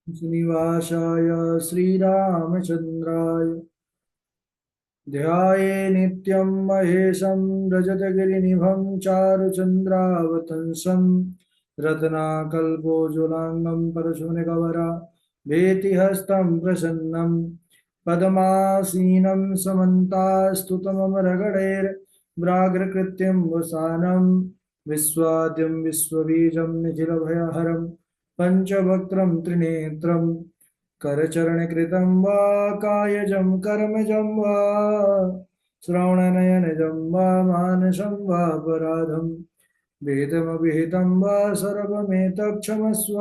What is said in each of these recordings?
श्रीनिवासाय श्रीरामचन्द्राय ध्याये नित्यं महेशं रजतगिरिनिभं चारुचन्द्रावतंसं रत्नाकल्पोज्ज्वलाङ्गं परशुनिकवरा भेतिहस्तं प्रसन्नं पद्मासीनं समन्तास्तुतममरगणैर्व्राघ्रकृत्यं वसानं विश्वाद्यं विश्वबीजं निखिलभयहरं पञ्चवक्त्रं त्रिनेत्रं करचरणकृतं वा कायजं कर्मजं वा श्रवणनयनजं वा मानसं वापराधं वेदमभिहितं वा सर्वमेतत्क्षमस्व।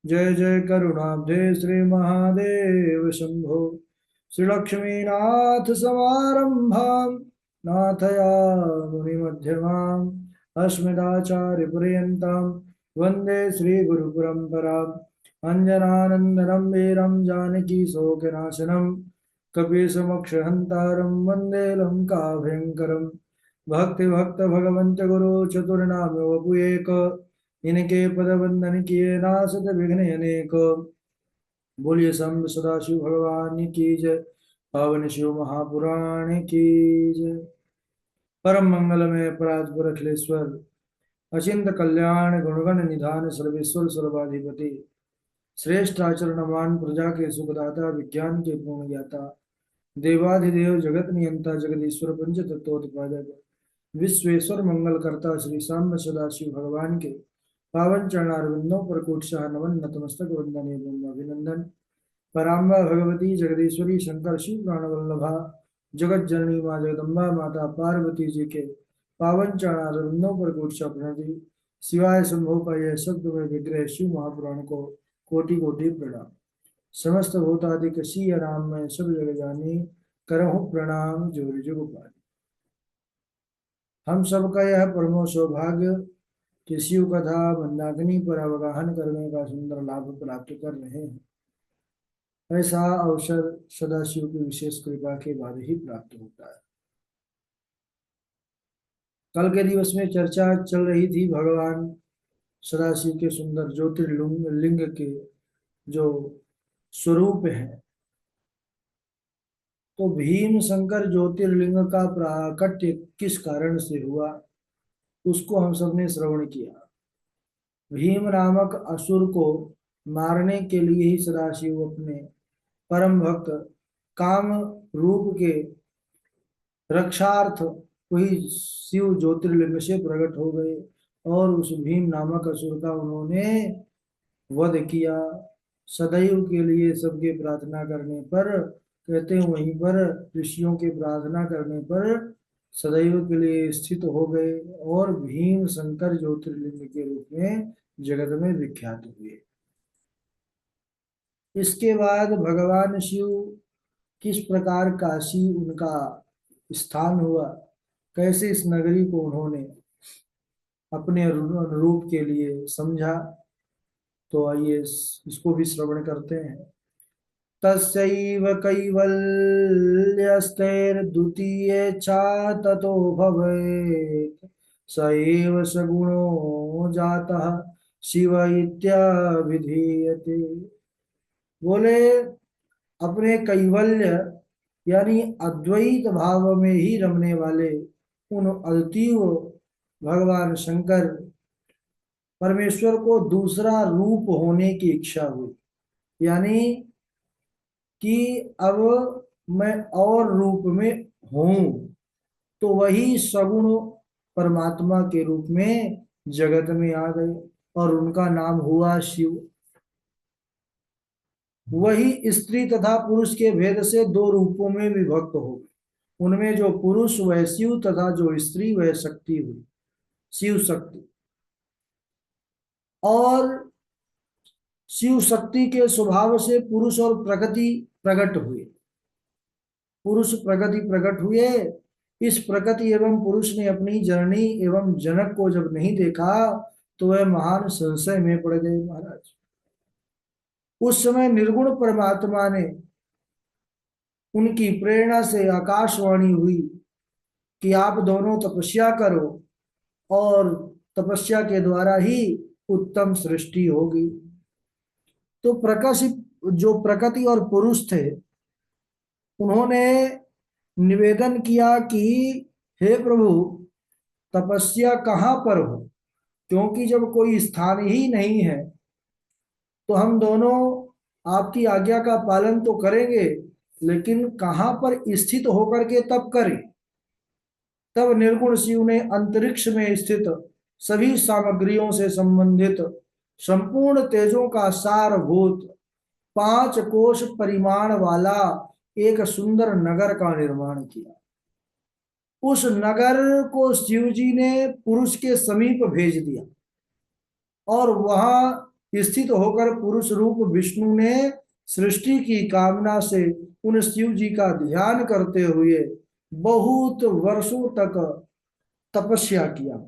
जय जय करुणाब्धे श्रीमहादेव शम्भो। श्रीलक्ष्मीनाथ समारम्भां नाथयामुनिमध्यमाम् अस्मदाचार्यपर्यन्तां वन्दे श्रीगुरुपरम्पराम्। अञ्जनानन्दनं वीरं जानकी शोकनाशनं कपीशमोक्षहन्तारं वन्दे लङ्काभयङ्करं। भक्ति भक्त भगवंत गुरु चतुर्नाम वपु एक, इनके पद वंदन किए नासत विघ्न अनेक। बोलिए शंभ सदाशिव भगवान की जय, पावन शिव महापुराण की जय। परम मंगलमय परात्पर अखिलेश्वर अचिंत कल्याण गुणगण निधान सर्वेश्वर सर्वाधिपति श्रेष्ठ आचरणवान प्रजा के सुखदाता विज्ञान के पूर्ण ज्ञाता देवाधिदेव जगत नियंता जगदीश्वर पंच तत्वोत्पादक विश्वेश्वर मंगल करता श्री सांब सदाशिव भगवान के पावन चरणारविंदों पर कोटशाह नमन नतमस्तक वंदन एवं अभिनंदन। पराम्बा भगवती जगदीश्वरी शंकर शिव प्राण वल्लभा जगत जननी माँ जगदम्बा माता पार्वती जी के पावन चरणारविंदों पर कोटशाह प्रणति। शिवाय शंभो का यह शब्द में विग्रह शिव महापुराण को कोटि कोटि प्रणाम। समस्त भूतादिक सी राम में सब जग जानी करहु प्रणाम जोर जुग पानी। हम सबका यह परमो सौभाग्य कि शिव कथा मंदाकिनी पर अवगाहन करने का सुंदर लाभ प्राप्त कर रहे हैं। ऐसा अवसर सदाशिव की विशेष कृपा के बाद ही प्राप्त होता है। कल के दिवस में चर्चा चल रही थी भगवान सदाशिव के सुंदर ज्योतिर्लिंग लिंग के जो स्वरूप है। तो भीम शंकर ज्योतिर्लिंग का प्राकट्य किस कारण से हुआ उसको हम सबने श्रवण किया। भीम नामक असुर को मारने के लिए ही सदाशिव अपने परम भक्त काम रूप के रक्षार्थ वही शिव ज्योतिर्लिंग से प्रकट हो गए और उस भीम नामक असुर का उन्होंने वध किया। सदैव के लिए सबके प्रार्थना करने पर कहते हैं वहीं पर ऋषियों के प्रार्थना करने पर सदैव के लिए स्थित हो गए और भीम शंकर ज्योतिर्लिंग के रूप में जगत में विख्यात हुए। इसके बाद भगवान शिव किस प्रकार काशी उनका स्थान हुआ, कैसे इस नगरी को उन्होंने अपने अनुरूप के लिए समझा, तो आइए इसको भी श्रवण करते हैं। तस्यैव कैवल्यस्तेर्द्वितीयेच्छा ततो भवेत् स एव सगुणो जातः शिव इत्याभिधीयते। बोले अपने कैवल्य यानी अद्वैत भाव में ही रमने वाले उन अद्वितीय भगवान शंकर परमेश्वर को दूसरा रूप होने की इच्छा हुई, यानी कि अब मैं और रूप में हूं, तो वही सगुण परमात्मा के रूप में जगत में आ गए और उनका नाम हुआ शिव। वही स्त्री तथा पुरुष के भेद से दो रूपों में विभक्त हो गए। उनमें जो पुरुष वह शिव तथा जो स्त्री वह शक्ति हुई, शिव शक्ति। और शिव शक्ति के स्वभाव से पुरुष और प्रकृति प्रकट हुए। पुरुष प्रकृति प्रकट हुए। इस प्रकृति एवं पुरुष ने अपनी जननी एवं जनक को जब नहीं देखा तो वह महान संशय में पड़ गए महाराज। उस समय निर्गुण परमात्मा ने उनकी प्रेरणा से आकाशवाणी हुई कि आप दोनों तपस्या करो और तपस्या के द्वारा ही उत्तम सृष्टि होगी। तो प्रकाशित जो प्रकृति और पुरुष थे, उन्होंने निवेदन किया कि हे प्रभु, तपस्या कहाँ पर हो, क्योंकि जब कोई स्थान ही नहीं है तो हम दोनों आपकी आज्ञा का पालन तो करेंगे, लेकिन कहाँ पर स्थित होकर के तप करें। तब निर्गुण शिव ने अंतरिक्ष में स्थित सभी सामग्रियों से संबंधित संपूर्ण तेजों का सारभूत 5 कोश परिमाण वाला एक सुंदर नगर का निर्माण किया। उस नगर को शिव जी ने पुरुष के समीप भेज दिया और वहां स्थित होकर पुरुष रूप विष्णु ने सृष्टि की कामना से उन शिव जी का ध्यान करते हुए बहुत वर्षों तक तपस्या किया।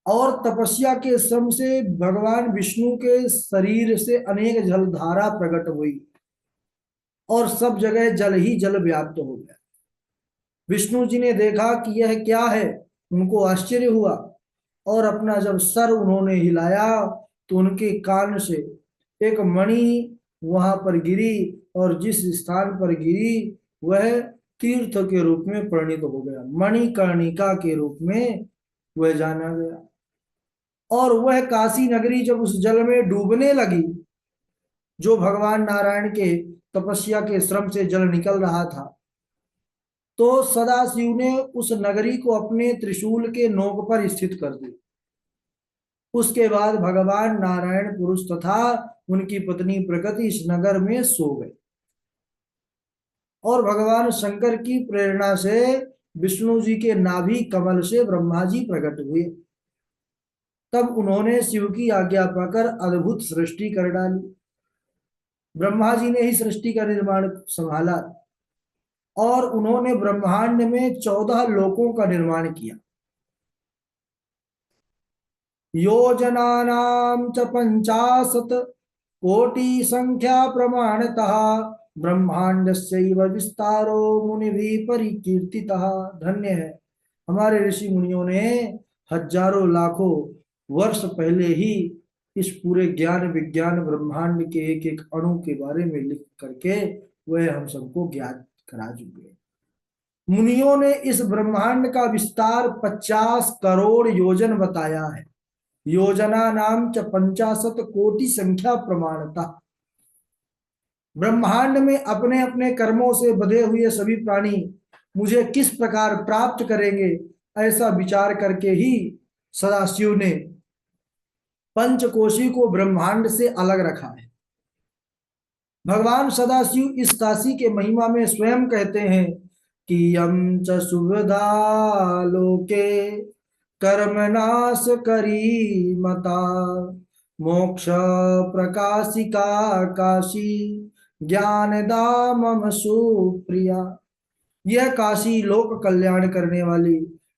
और तपस्या के श्रम से भगवान विष्णु के शरीर से अनेक जलधारा प्रकट हुई और सब जगह जल ही जल व्याप्त हो गया। विष्णु जी ने देखा कि यह क्या है, उनको आश्चर्य हुआ और अपना जब सर उन्होंने हिलाया तो उनके कान से एक मणि वहां पर गिरी और जिस स्थान पर गिरी वह तीर्थ के रूप में परिणित हो गया, मणिकर्णिका के रूप में वह जाना गया। और वह काशी नगरी जब उस जल में डूबने लगी, जो भगवान नारायण के तपस्या के श्रम से जल निकल रहा था, तो सदाशिव ने उस नगरी को अपने त्रिशूल के नोक पर स्थित कर दिया। उसके बाद भगवान नारायण पुरुष तथा उनकी पत्नी प्रकृति इस नगर में सो गए और भगवान शंकर की प्रेरणा से विष्णु जी के नाभि कमल से ब्रह्मा जी प्रकट हुए। तब उन्होंने शिव की आज्ञा पाकर अद्भुत सृष्टि कर डाली। ब्रह्मा जी ने ही सृष्टि का निर्माण संभाला और उन्होंने ब्रह्मांड में 14 लोकों का निर्माण किया। योजनानां च 50 कोटि संख्या प्रमाणतः ब्रह्मांडस्यैव विस्तारो मुनिभिः परिकीर्तितः। धन्य है, हमारे ऋषि मुनियों ने हजारों लाखों वर्ष पहले ही इस पूरे ज्ञान विज्ञान ब्रह्मांड के एक एक अणु के बारे में लिख करके वह हम सबको ज्ञात करा चुके। मुनियों ने इस ब्रह्मांड का विस्तार 50 करोड़ योजन बताया है। योजना नाम च 50 कोटि संख्या प्रमाणता। ब्रह्मांड में अपने अपने कर्मों से बधे हुए सभी प्राणी मुझे किस प्रकार प्राप्त करेंगे, ऐसा विचार करके ही सदाशिव ने पंचकोशी को ब्रह्मांड से अलग रखा है। भगवान सदाशिव इस काशी के महिमा में स्वयं कहते हैं कि यम च सुविधा लोके कर्मनाश करी मता मोक्ष प्रकाशिका काशी ज्ञान दामम सुप्रिया। यह काशी लोक कल्याण करने वाली,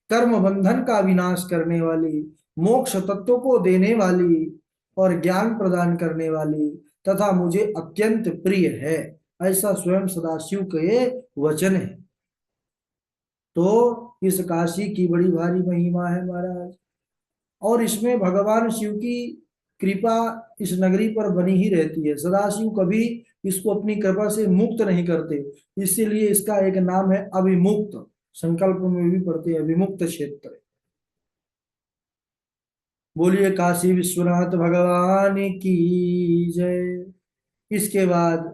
कर्म बंधन का विनाश करने वाली, मोक्ष तत्व को देने वाली और ज्ञान प्रदान करने वाली तथा मुझे अत्यंत प्रिय है, ऐसा स्वयं सदाशिव के वचन है। तो इस काशी की बड़ी भारी महिमा है महाराज, और इसमें भगवान शिव की कृपा इस नगरी पर बनी ही रहती है। सदाशिव कभी इसको अपनी कृपा से मुक्त नहीं करते, इसीलिए इसका एक नाम है अभिमुक्त। संकल्प में भी पढ़ते हैं विमुक्त क्षेत्र। बोलिए काशी विश्वनाथ भगवान की जय। इसके बाद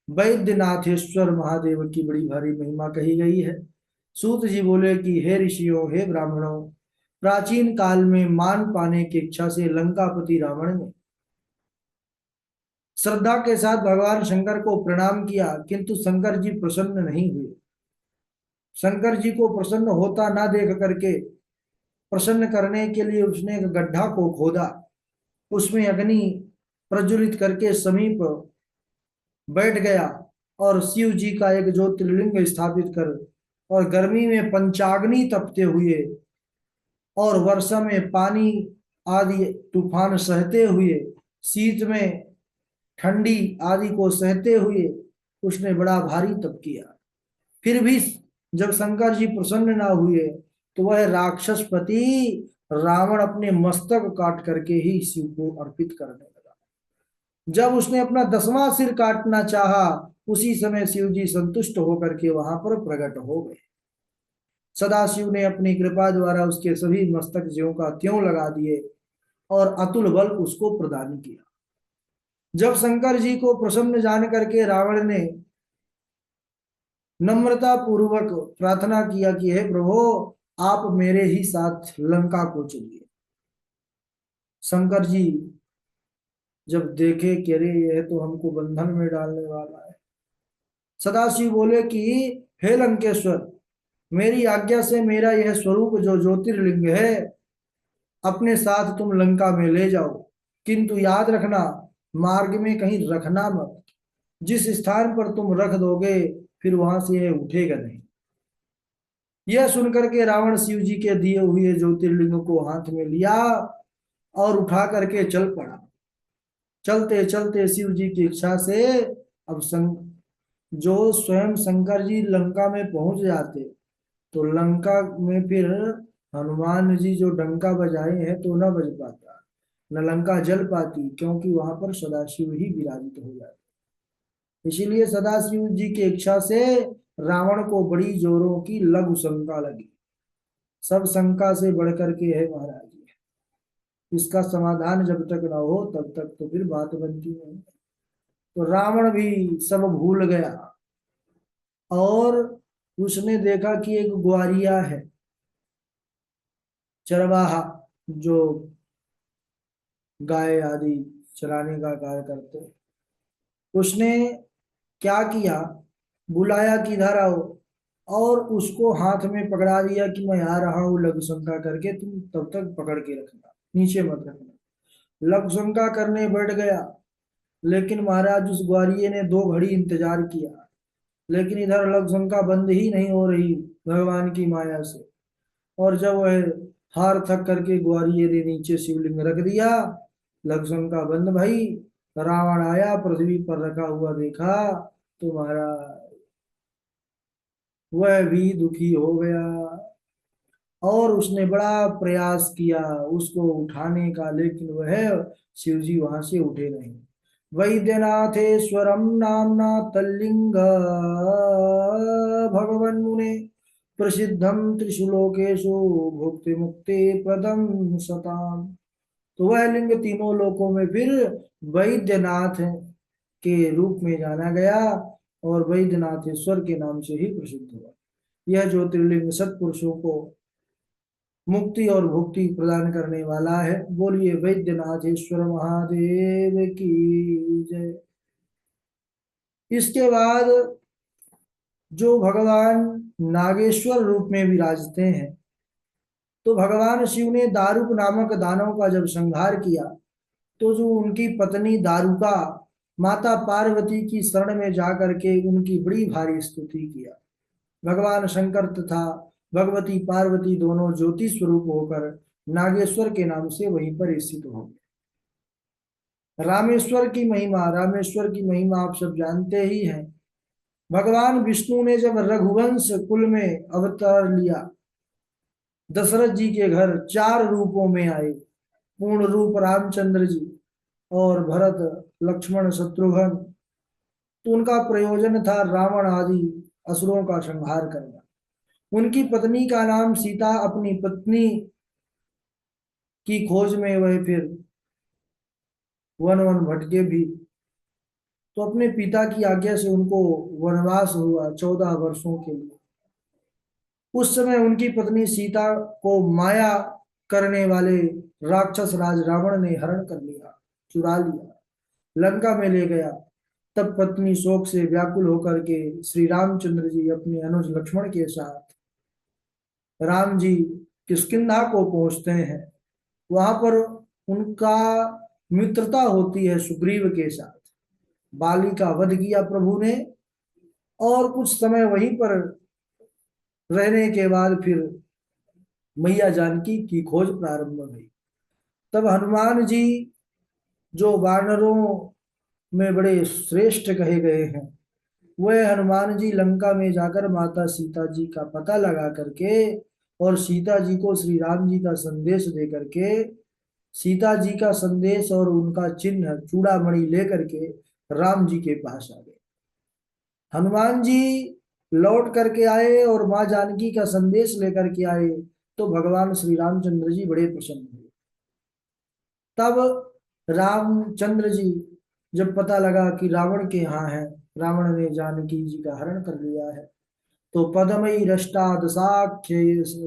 वैद्यनाथेश्वर महादेव की बड़ी भारी महिमा कही गई है। सूत जी बोले कि हे ऋषियों, हे ब्राह्मणों, प्राचीन काल में मान पाने की इच्छा से लंकापति रावण ने श्रद्धा के साथ भगवान शंकर को प्रणाम किया, किंतु शंकर जी प्रसन्न नहीं हुए। शंकर जी को प्रसन्न होता ना देख करके प्रसन्न करने के लिए उसने एक गड्ढा को खोदा, उसमें अग्नि प्रज्वलित करके समीप बैठ गया और शिव जी का एक ज्योतिर्लिंग स्थापित कर और गर्मी में पंचाग्नि तपते हुए और वर्षा में पानी आदि तूफान सहते हुए, शीत में ठंडी आदि को सहते हुए उसने बड़ा भारी तप किया। फिर भी जब शंकर जी प्रसन्न ना हुए तो वह राक्षसपति रावण अपने मस्तक काट करके ही शिव को अर्पित करने लगा। जब उसने अपना 10वां सिर काटना चाहा, उसी समय शिव जी संतुष्ट होकर के वहां पर प्रकट हो गए। सदाशिव ने अपनी कृपा द्वारा उसके सभी मस्तक ज्यों का त्यों लगा दिए और अतुल बल उसको प्रदान किया। जब शंकर जी को प्रसन्न जान करके रावण ने नम्रता पूर्वक प्रार्थना किया कि हे प्रभु, आप मेरे ही साथ लंका को चलिए। शंकर जी जब देखे कि अरे यह तो हमको बंधन में डालने वाला है, सदाशिव बोले कि हे लंकेश्वर, मेरी आज्ञा से मेरा यह स्वरूप जो ज्योतिर्लिंग है अपने साथ तुम लंका में ले जाओ, किंतु याद रखना मार्ग में कहीं रखना मत। जिस स्थान पर तुम रख दोगे फिर वहां से यह उठेगा नहीं। यह सुनकर के रावण शिव जी के दिए हुए ज्योतिर्लिंग को हाथ में लिया और उठा करके चल पड़ा। चलते चलते शिव जी की इच्छा से अब जो स्वयं शंकर जी लंका में पहुंच जाते तो लंका में फिर हनुमान जी जो डंका बजाए हैं तो न बज पाता, न लंका जल पाती, क्योंकि वहां पर सदाशिव ही विराजित हो जाते। इसीलिए सदाशिव जी की इच्छा से रावण को बड़ी जोरों की लघु शंका लगी। सब शंका से बढ़कर के है महाराज, इसका समाधान जब तक न हो तब तक तो फिर बात बनती नहीं। तो रावण भी सब भूल गया और उसने देखा कि एक ग्वारिया है, चरवाहा, जो गाय आदि चराने का कार्य करते हैं। उसने क्या किया, बुलाया कि इधर आओ, और उसको हाथ में पकड़ा दिया कि मैं आ रहा हूं लघु शंका करके, तुम तब तक पकड़ के रखना, नीचे मत रखना। लघु शंका करने बैठ गया, लेकिन महाराज उस ग्वारिये ने 2 घड़ी इंतजार किया, लेकिन इधर लघु शंका बंद ही नहीं हो रही भगवान की माया से। और जब वह हार थक करके ग्वारिये ने नीचे शिवलिंग रख दिया, लघु शंका बंद भाई, रावण आया पृथ्वी पर रखा हुआ देखा तो महाराज वह भी दुखी हो गया और उसने बड़ा प्रयास किया उसको उठाने का, लेकिन वह शिव जी वहां से उठे नहीं। वैद्यनाथेश्वरम नामना तल्लिंग भगवन मुने प्रसिद्धम त्रिशुलोकेशु भुक्ति मुक्ति प्रदम सताम। तो वह लिंग तीनों लोकों में फिर वैद्यनाथ के रूप में जाना गया और वैद्यनाथेश्वर के नाम से ही प्रसिद्ध हुआ। यह ज्योतिर्लिंग सत्पुरुषों को मुक्ति और भुक्ति प्रदान करने वाला है। बोलिए वैद्यनाथेश्वर महादेव की जय। इसके बाद जो भगवान नागेश्वर रूप में विराजते हैं, तो भगवान शिव ने दारुक नामक दानव का जब संहार किया तो जो उनकी पत्नी दारुका माता पार्वती की शरण में जाकर के उनकी बड़ी भारी स्तुति किया। भगवान शंकर तथा भगवती पार्वती दोनों ज्योति स्वरूप होकर नागेश्वर के नाम से वहीं पर स्थित हो गए। रामेश्वर की महिमा आप सब जानते ही हैं। भगवान विष्णु ने जब रघुवंश कुल में अवतार लिया, दशरथ जी के घर 4 रूपों में आए, पूर्ण रूप रामचंद्र जी और भरत लक्ष्मण शत्रुघ्न, तो उनका प्रयोजन था रावण आदि असुरों का संहार करना। उनकी पत्नी का नाम सीता, अपनी पत्नी की खोज में वह फिर वन वन भटके भी, तो अपने पिता की आज्ञा से उनको वनवास हुआ 14 वर्षों के लिए। उस समय उनकी पत्नी सीता को माया करने वाले राक्षस राज रावण ने हरण कर लिया, चुरा लिया, लंका में ले गया। तब पत्नी शोक से व्याकुल होकर के श्री रामचंद्र जी अपने अनुज लक्ष्मण के साथ राम जी किष्किंधा को पहुंचते हैं। वहां पर उनका मित्रता होती है सुग्रीव के साथ। बाली का वध किया प्रभु ने और कुछ समय वहीं पर रहने के बाद फिर मैया जानकी की खोज प्रारंभ हुई। तब हनुमान जी जो वानरों में बड़े श्रेष्ठ कहे गए हैं, वह हनुमान जी लंका में जाकर माता सीता जी का पता लगा करके और सीता जी को श्री राम जी का संदेश दे करके सीता जी का संदेश और उनका चिन्ह चूड़ामणि लेकर के राम जी के पास आ गए। हनुमान जी लौट करके आए और माँ जानकी का संदेश लेकर के आए, तो भगवान श्री रामचंद्र जी बड़े प्रसन्न हुए। तब रामचंद्र जी जब पता लगा कि रावण के यहाँ है, रावण ने जानकी जी का हरण कर लिया है, तो पदमई रष्टा दशाख्यैश्च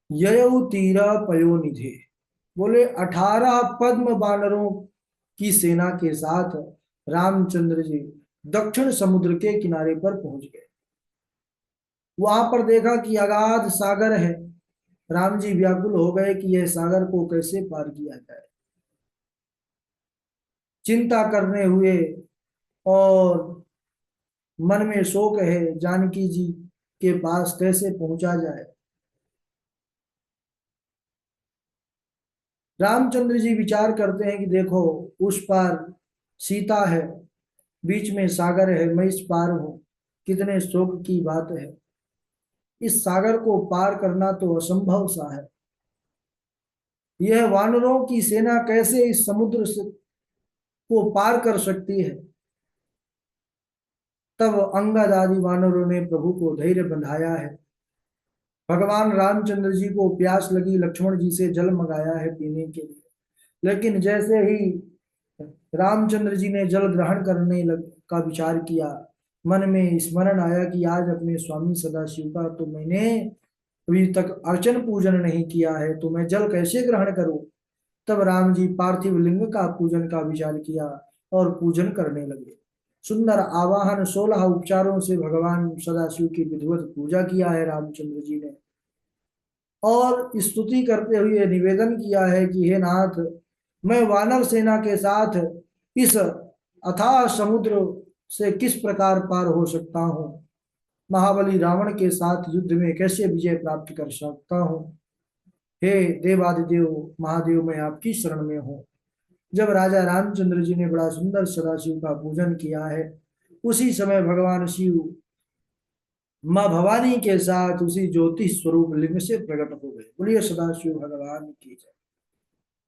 ययौ तीर पयोनिधे, बोले 18 पद्म बानरों की सेना के साथ रामचंद्र जी दक्षिण समुद्र के किनारे पर पहुंच गए। वहां पर देखा कि अगाध सागर है। राम जी व्याकुल हो गए कि यह सागर को कैसे पार किया जाए। चिंता करने हुए और मन में शोक है जानकी जी के पास कैसे पहुंचा जाए। रामचंद्र जी विचार करते हैं कि देखो, उस पार सीता है, बीच में सागर है, मैं इस पार हूं, कितने शोक की बात है। इस सागर को पार करना तो असंभव सा है। यह वानरों की सेना कैसे इस समुद्र से को पार कर सकती है। तब अंगद आदि वानरों ने प्रभु को धैर्य बंधाया है। भगवान रामचंद्र जी को प्यास लगी, लक्ष्मण जी से जल मंगाया है पीने के लिए। लेकिन जैसे ही रामचंद्र जी ने जल ग्रहण का विचार किया, मन में स्मरण आया कि आज अपने स्वामी सदाशिव का तो मैंने अभी तक अर्चन पूजन नहीं किया है, तो मैं जल कैसे ग्रहण करूं। तब राम जी पार्थिव लिंग का पूजन का विचार किया और पूजन करने लगे। सुंदर आवाहन 16 उपचारों से भगवान सदाशिव की विधिवत पूजा किया है रामचंद्र जी ने, और स्तुति करते हुए निवेदन किया है कि हे नाथ, मैं वानर सेना के साथ इस अथाह समुद्र से किस प्रकार पार हो सकता हूँ, महाबली रावण के साथ युद्ध में कैसे विजय प्राप्त कर सकता हूँ। हे देवादिदेव महादेव, मैं आपकी शरण में हूँ। जब राजा रामचंद्र जी ने बड़ा सुंदर सदाशिव का पूजन किया है, उसी समय भगवान शिव माँ भवानी के साथ उसी ज्योति स्वरूप लिंग से प्रकट हो गए। बोलिए सदाशिव भगवान की जय।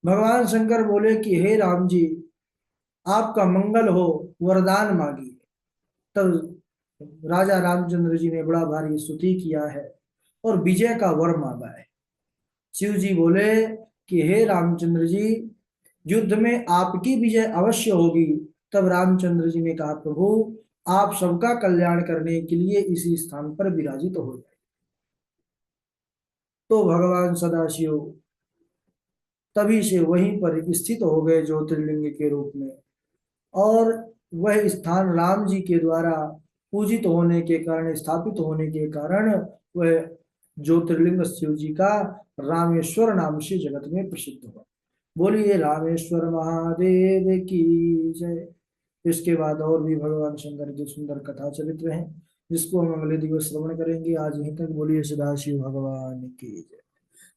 भगवान शंकर बोले कि हे राम जी, आपका मंगल हो, वरदान मांगिए। तब राजा रामचंद्र जी ने बड़ा भारी स्तुति किया है और विजय का वर मांगा है। शिव जी बोले कि हे रामचंद्र जी, युद्ध में आपकी विजय अवश्य होगी। तब रामचंद्र जी ने कहा, प्रभु आप सबका कल्याण करने के लिए इसी स्थान पर विराजित हो जाए। तो भगवान सदाशिव तभी से वहीं पर स्थित हो गए ज्योतिर्लिंग के रूप में, और वह स्थान राम जी के द्वारा पूजित होने के कारण, स्थापित होने के कारण, वह ज्योतिर्लिंग शिव जी का रामेश्वर नाम से जगत में प्रसिद्ध हुआ। बोलिए रामेश्वर महादेव की जय। इसके बाद और भी भगवान शंकर की सुंदर कथा चरित्र हैं, जिसको हम अगले दिवस श्रवण करेंगे। आज यहीं तक। बोलिए सदाशिव भगवान की जय।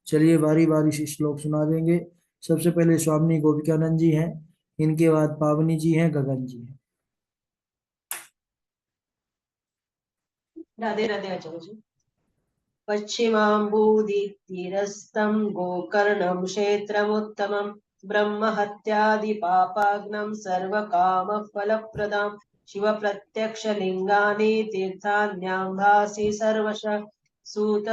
चलिए बारी बारी से श्लोक सुना देंगे। सबसे पहले स्वामी गोपिकानंद जी हैं, इनके बाद पावनी जी हैं, गगन जी हैं। राधे राधे आचार्य जी। पश्चिमाम्बूदितीरस्थं गोकर्णं क्षेत्रमुत्तमं ब्रह्महत्यादिपापाग्नं सर्वकामफलप्रदां शिवप्रत्यक्षलिङ्गानि तीर्थान्यां भासि सर्वशः सूत